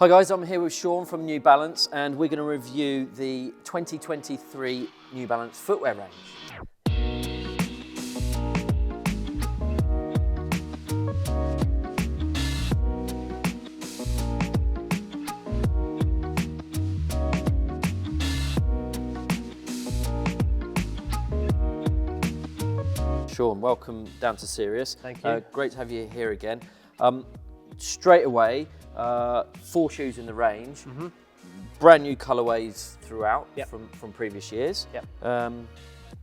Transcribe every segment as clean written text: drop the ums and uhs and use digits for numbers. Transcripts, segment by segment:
Hi guys, I'm here with Sean from New Balance and we're going to review the 2023 New Balance footwear range. Sean, welcome down to Sirius. Thank you. Great to have you here again. Straight away, 4 shoes in the range, brand new colourways throughout from previous years.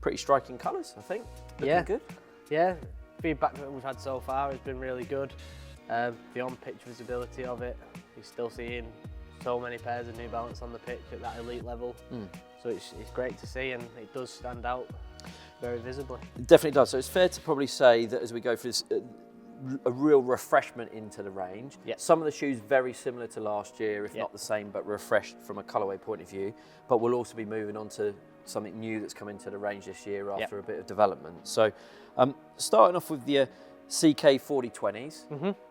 Pretty striking colours, I think. Looking good. Yeah, feedback that we've had so far has been really good. The on-pitch visibility of it, you're still seeing so many pairs of New Balance on the pitch at that elite level. So it's great to see, and it does stand out very visibly. It definitely does. So it's fair to probably say that as we go through this, a real refreshment into the range. Some of the shoes very similar to last year, if not the same, but refreshed from a colourway point of view. But we'll also be moving on to something new that's come into the range this year after a bit of development. So starting off with the CK 4020s.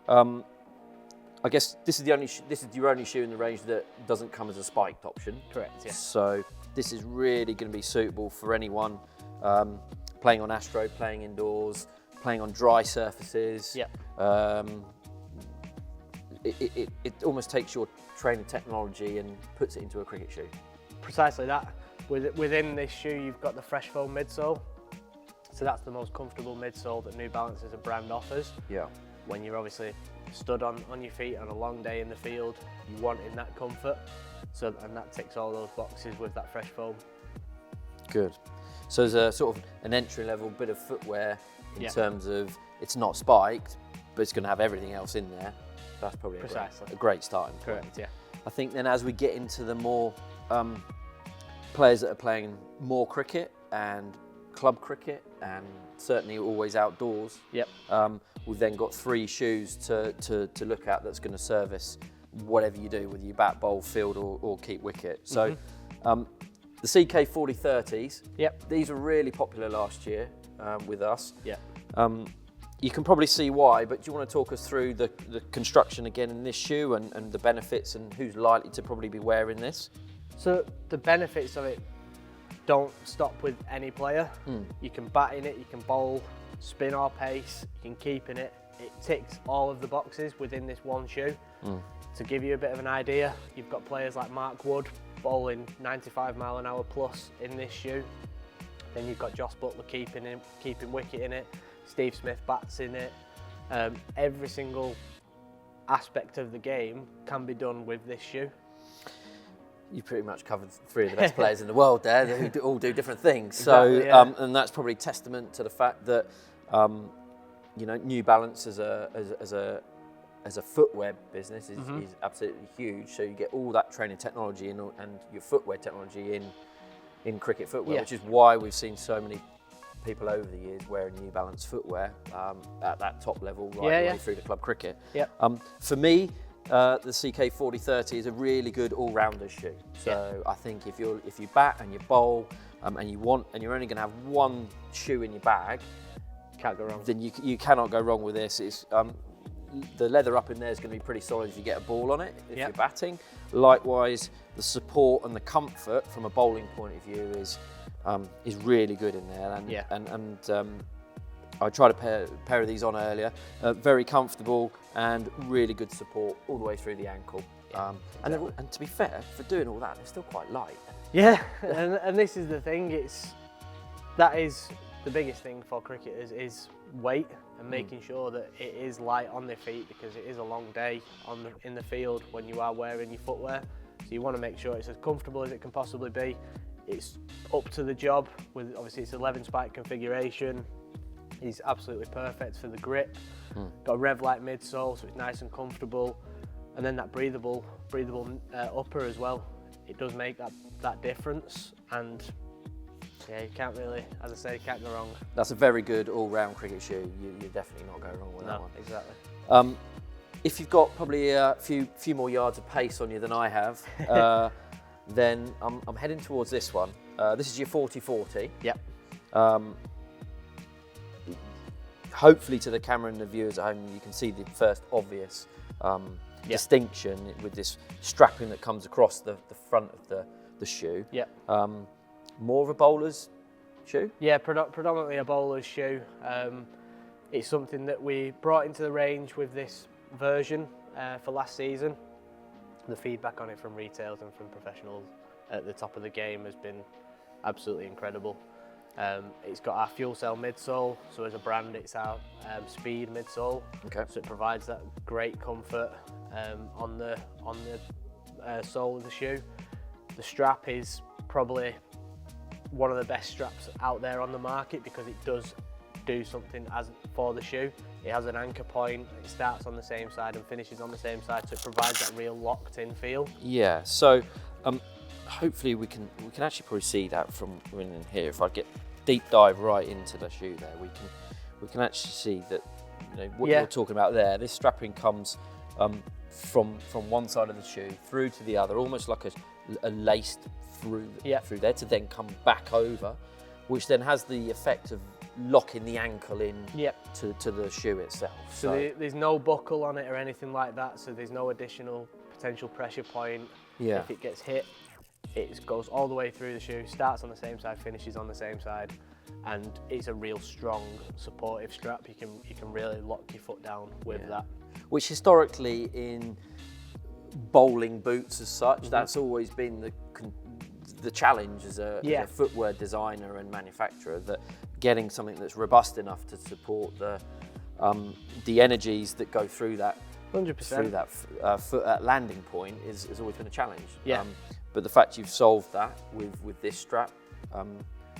I guess this is your only shoe in the range that doesn't come as a spiked option. Correct, yeah. So this is really going to be suitable for anyone playing on Astro, playing indoors, playing on dry surfaces. It almost takes your training technology and puts it into a cricket shoe. Precisely that. Within this shoe, you've got the fresh foam midsole. So that's the most comfortable midsole that New Balance as a brand offers. When you're obviously stood on your feet on a long day in the field, you want in that comfort. And that ticks all those boxes with that fresh foam. Good. So there's a sort of an entry-level bit of footwear in terms of it's not spiked, but it's going to have everything else in there. That's probably a great starting point. Correct, yeah. I think then as we get into the more players that are playing more cricket and club cricket and certainly always outdoors, we've then got 3 shoes to look at that's going to service whatever you do, whether you bat, bowl, field or keep wicket. So the CK 4030s, these were really popular last year with us. You can probably see why, but do you want to talk us through the construction again in this shoe and the benefits and who's likely to probably be wearing this? So the benefits of it don't stop with any player. You can bat in it, you can bowl, spin or pace, you can keep in it. It ticks all of the boxes within this one shoe. To give you a bit of an idea, you've got players like Mark Wood bowling 95 mph plus in this shoe. Then you've got Joss Butler keeping wicket in it. Steve Smith bats in it. Every single aspect of the game can be done with this shoe. You pretty much covered 3 of the best players in the world there who all do different things. Exactly, so, and that's probably testament to the fact that you know, New Balance as a footwear business is absolutely huge. So you get all that training technology and your footwear technology in cricket footwear, which is why we've seen so many people over the years wearing New Balance footwear at that top level right the way through to club cricket. For me, the CK 4030 is a really good all-rounder shoe. So I think if you bat and you bowl and you're only going to have 1 shoe in your bag, can't go wrong. Then you cannot go wrong with this. It's the leather up in there is going to be pretty solid if you get a ball on it if you're batting. Likewise, the support and the comfort from a bowling point of view is really good in there. And I tried a pair of these on earlier. Very comfortable and really good support all the way through the ankle. And to be fair, for doing all that, they're still quite light. Yeah, and this is the thing. That is the biggest thing for cricketers is weight and making sure that it is light on their feet, because it is a long day in the field when you are wearing your footwear. So you want to make sure it's as comfortable as it can possibly be. It's up to the job with obviously it's 11 spike configuration. It's absolutely perfect for the grip. Got a Rev-Lite midsole, so it's nice and comfortable. And then that breathable upper as well. It does make that difference, and yeah, you can't really, as I say, you can't go wrong. That's a very good all-round cricket shoe. You're definitely not going wrong with that one. Exactly. If you've got probably a few more yards of pace on you than I have, then I'm heading towards this one. This is your 4040. Hopefully to the camera and the viewers at home, you can see the first obvious distinction with this strapping that comes across the front of the shoe. Yeah. More of a bowler's shoe? Yeah, predominantly a bowler's shoe. It's something that we brought into the range with this version for last season. The feedback on it from retailers and from professionals at the top of the game has been absolutely incredible. It's got our fuel cell midsole, so as a brand it's our speed midsole. Okay. So it provides that great comfort on the sole of the shoe. The strap is probably one of the best straps out there on the market because it does do something as for the shoe. It has an anchor point, it starts on the same side and finishes on the same side, so it provides that real locked in feel. Yeah, so hopefully we can actually probably see that from in here. If I get deep dive right into the shoe there, we can actually see that, you know, what you're talking about there. This strapping comes from one side of the shoe through to the other, almost like a laced through there to then come back over, which then has the effect of locking the ankle in to the shoe itself. So there's no buckle on it or anything like that, so there's no additional potential pressure point. If it gets hit, it goes all the way through the shoe, starts on the same side, finishes on the same side, and it's a real strong supportive strap. You can really lock your foot down with that. Which historically in bowling boots as such, that's always been the challenge as a footwear designer and manufacturer, that getting something that's robust enough to support the energies that go through that 100%. through that foot at landing point has always been a challenge. Yeah. But the fact you've solved that with this strap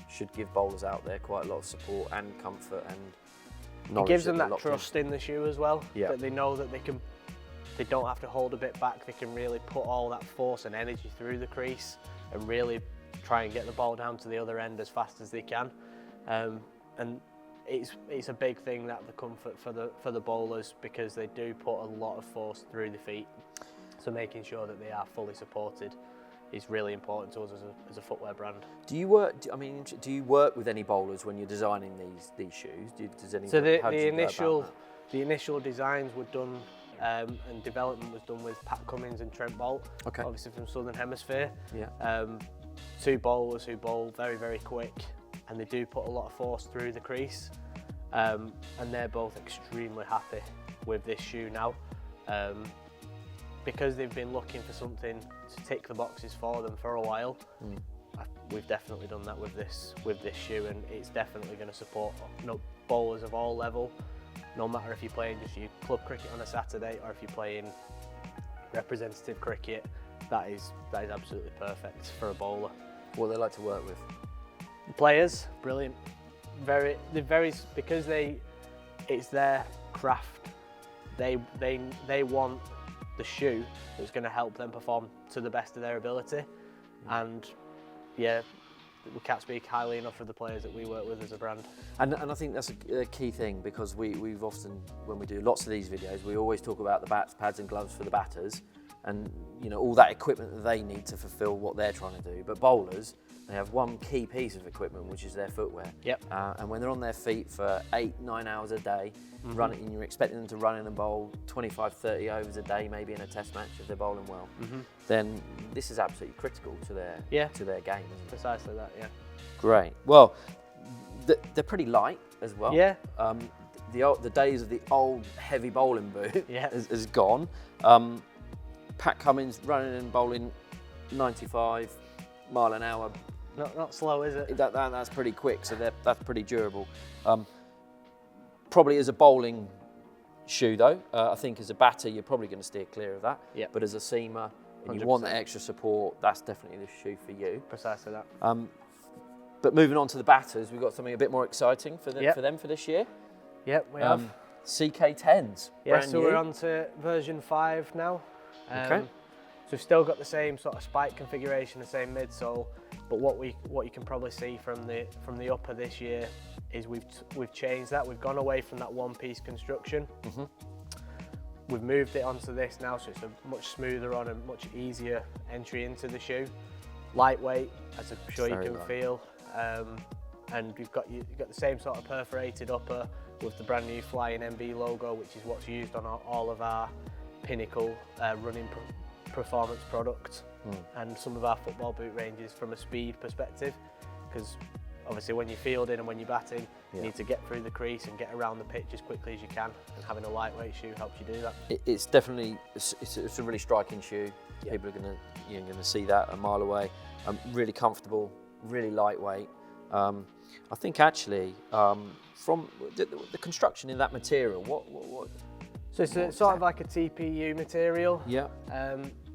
should give bowlers out there quite a lot of support and comfort and knowledge. It gives them that trust in the shoe as well, Yeah. that they know that they don't have to hold a bit back, they can really put all that force and energy through the crease and really try and get the ball down to the other end as fast as they can. And it's a big thing, that the comfort for the bowlers, because they do put a lot of force through the feet. So making sure that they are fully supported is really important to us as a footwear brand. Do you work with any bowlers when you're designing these shoes? So the initial designs were done and development was done with Pat Cummins and Trent Bolt, obviously from Southern Hemisphere. Yeah. Two bowlers who bowl very, very quick, and they do put a lot of force through the crease, and they're both extremely happy with this shoe now, because they've been looking for something to tick the boxes for them for a while. We've definitely done that with this shoe, and it's definitely going to support bowlers of all level, no matter if you're playing just your club cricket on a Saturday or if you're playing representative cricket. That is absolutely perfect for a bowler. What they like to work with? Players, brilliant. Because it's their craft. They want the shoe that's going to help them perform to the best of their ability, and we can't speak highly enough of the players that we work with as a brand. And I think that's a key thing, because we've often, when we do lots of these videos, we always talk about the bats, pads and gloves for the batters, and all that equipment that they need to fulfill what they're trying to do. But bowlers, they have one key piece of equipment, which is their footwear. Yep. And when they're on their feet for 8-9 hours a day, running, and you're expecting them to run in and bowl 25-30 overs a day, maybe in a test match if they're bowling well, then this is absolutely critical to their game. Isn't it? Precisely that, yeah. Great. Well, they're pretty light as well. Yeah. The days of the old heavy bowling boot is gone. Pat Cummins running and bowling 95 mile an hour. Not slow, is it? That's pretty quick, so that's pretty durable. Probably as a bowling shoe though, I think as a batter you're probably going to steer clear of that. Yep. But as a seamer, and 100%. you want that extra support, that's definitely the shoe for you. Precisely that. But moving on to the batters, we've got something a bit more exciting for them for this year. Yep, we have. CK10s. Yeah, so we're on to version 5 now. Okay. So we've still got the same sort of spike configuration, the same midsole, but what you can probably see from the upper this year is we've changed that. We've gone away from that one-piece construction. We've moved it onto this now, so it's a much smoother on and much easier entry into the shoe. Lightweight, as I'm sure you can feel, and you've got the same sort of perforated upper with the brand new Flying MB logo, which is what's used on all of our pinnacle running performance product, and some of our football boot ranges from a speed perspective, because obviously when you're fielding and when you're batting, you need to get through the crease and get around the pitch as quickly as you can, and having a lightweight shoe helps you do that. It's definitely it's a really striking shoe. People are you're gonna see that a mile away. Really comfortable, really lightweight. I think actually from the construction in that material, what So it's sort of like a TPU material. Yeah.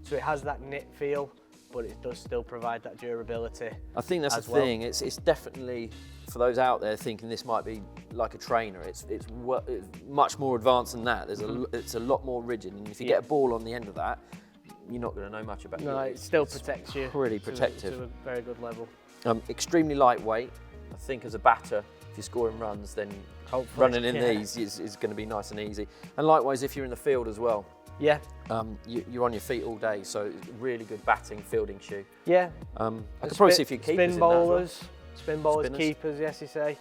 So it has that knit feel, but it does still provide that durability. I think that's the thing. It's definitely, for those out there thinking this might be like a trainer, it's much more advanced than that. It's a lot more rigid, and if you get a ball on the end of that, you're not going to know much about it. No, it still protects you. Pretty protective. To a very good level. Extremely lightweight. I think as a batter, if you're scoring runs, then hopefully running in these is going to be nice and easy. And likewise, if you're in the field as well. Yeah. You're on your feet all day, so it's a really good batting, fielding shoe. Yeah. I could probably see a few keepers spin bowlers, in that as well. Spin bowlers, keepers, yes you say.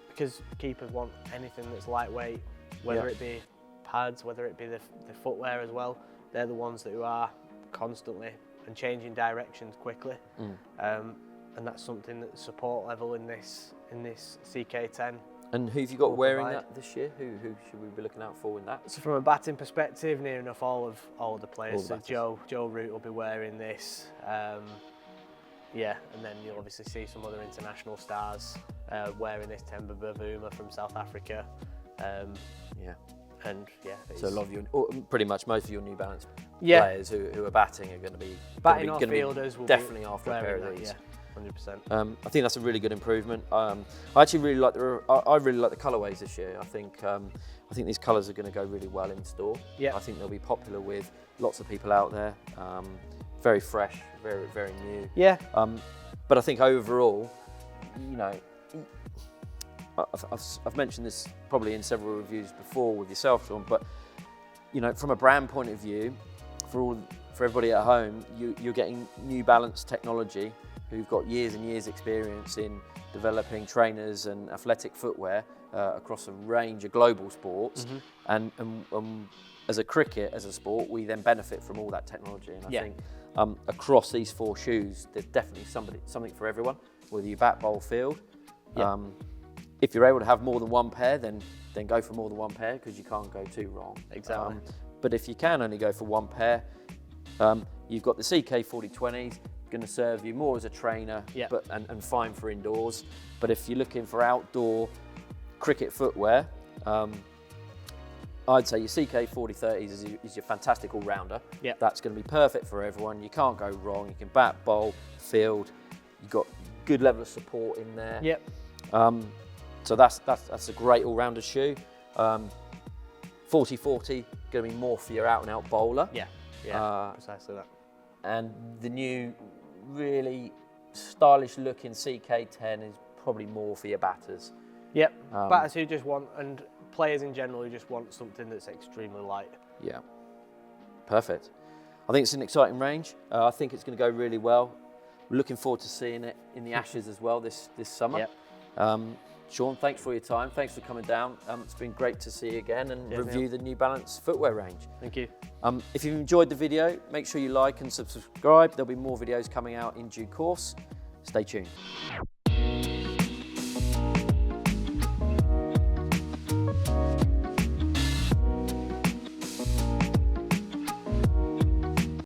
Because keepers want anything that's lightweight, whether it be pads, whether it be the footwear as well. They're the ones that are constantly and changing directions quickly. And that's something that the support level in this CK10. And who have you got wearing that this year? Who should we be looking out for in that? So from a batting perspective, near enough all the players. So Joe Root will be wearing this. Yeah, and then you'll obviously see some other international stars wearing this. Temba Bavuma from South Africa. And so a lot of your, pretty much most of your New Balance players who are batting are going to be batting off fielders will definitely after a pair of these. Yeah, 100%. I think that's a really good improvement. I actually really like I really like the colourways this year. I think these colours are going to go really well in store. Yeah. I think they'll be popular with lots of people out there. Very fresh, very very new. Yeah. But I think overall, you know, I've mentioned this probably in several reviews before with yourself, Sean, but you know, from a brand point of view, for everybody at home, you're getting New Balance technology, who've got years and years experience in developing trainers and athletic footwear across a range of global sports. And as a cricket, as a sport, we then benefit from all that technology. And I think across these 4 shoes, there's definitely something for everyone, whether you bat, bowl, field. If you're able to have more than one pair, then go for more than one pair, because you can't go too wrong. Exactly. But if you can only go for one pair, you've got the CK 4020s, going to serve you more as a trainer, and fine for indoors. But if you're looking for outdoor cricket footwear, I'd say your CK 4030s is your fantastic all-rounder. That's going to be perfect for everyone. You can't go wrong. You can bat, bowl, field. You've got good level of support in there. So that's a great all-rounder shoe. 4040 going to be more for your out-and-out bowler. Precisely that. And the new, really stylish-looking CK10 is probably more for your batters. Batters who just want, and players in general who just want something that's extremely light. Yeah. Perfect. I think it's an exciting range. I think it's going to go really well. We're looking forward to seeing it in the Ashes as well this summer. Sean, thanks for your time. Thanks for coming down. It's been great to see you again and review the New Balance footwear range. Thank you. If you've enjoyed the video, make sure you like and subscribe. There'll be more videos coming out in due course. Stay tuned.